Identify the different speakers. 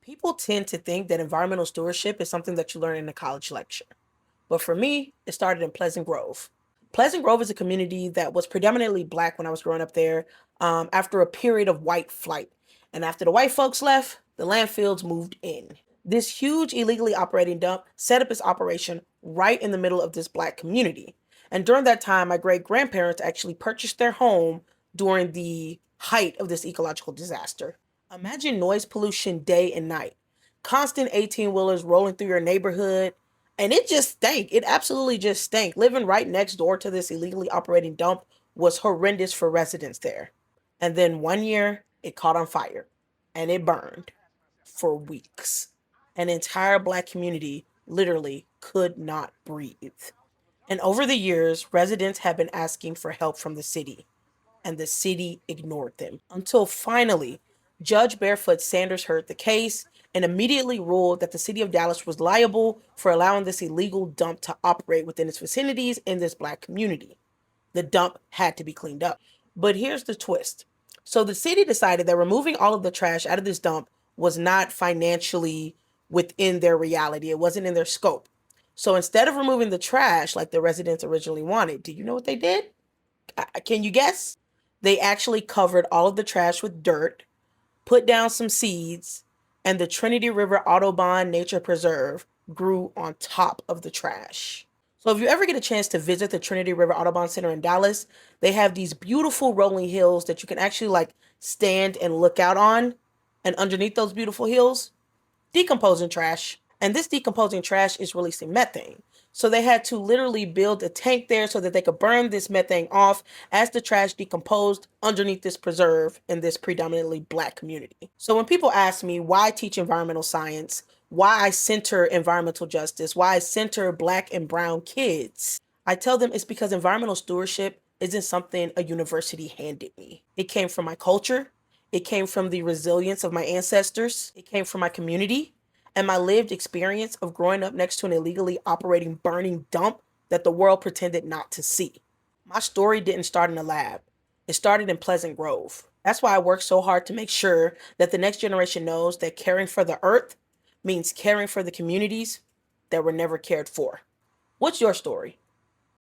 Speaker 1: People tend to think that environmental stewardship is something that you learn in a college lecture. But for me, it started in Pleasant Grove. Pleasant Grove is a community that was predominantly black when I was growing up there after a period of white flight. And after the white folks left, the landfills moved in. This huge illegally operating dump set up its operation right in the middle of this black community. And during that time, my great grandparents actually purchased their home during the height of this ecological disaster. Imagine noise pollution day and night. Constant 18 wheelers rolling through your neighborhood. And it just stank. It absolutely just stank. Living right next door to this illegally operating dump was horrendous for residents there. And then one year, it caught on fire and it burned for weeks. An entire black community literally could not breathe. And over the years, residents have been asking for help from the city, and the city ignored them until finally Judge Barefoot Sanders heard the case and immediately ruled that the city of Dallas was liable for allowing this illegal dump to operate within its vicinities in this black community. The dump had to be cleaned up. But here's the twist. So the city decided that removing all of the trash out of this dump was not financially within their reality. It wasn't in their scope. So instead of removing the trash like the residents originally wanted, do you know what they did? Can you guess? They actually covered all of the trash with dirt, put down some seeds, and the Trinity River Audubon Nature Preserve grew on top of the trash. So if you ever get a chance to visit the Trinity River Audubon Center in Dallas, they have these beautiful rolling hills that you can actually like stand and look out on. And underneath those beautiful hills, decomposing trash. And this decomposing trash is releasing methane. So they had to literally build a tank there so that they could burn this methane off as the trash decomposed underneath this preserve in this predominantly black community. So when people ask me why I teach environmental science, why I center environmental justice, why I center black and brown kids, I tell them it's because environmental stewardship isn't something a university handed me. It came from my culture. It came from the resilience of my ancestors. It came from my community and my lived experience of growing up next to an illegally operating burning dump that the world pretended not to see. My story didn't start in a lab. It started in Pleasant Grove. That's why I work so hard to make sure that the next generation knows that caring for the earth means caring for the communities that were never cared for. What's your story?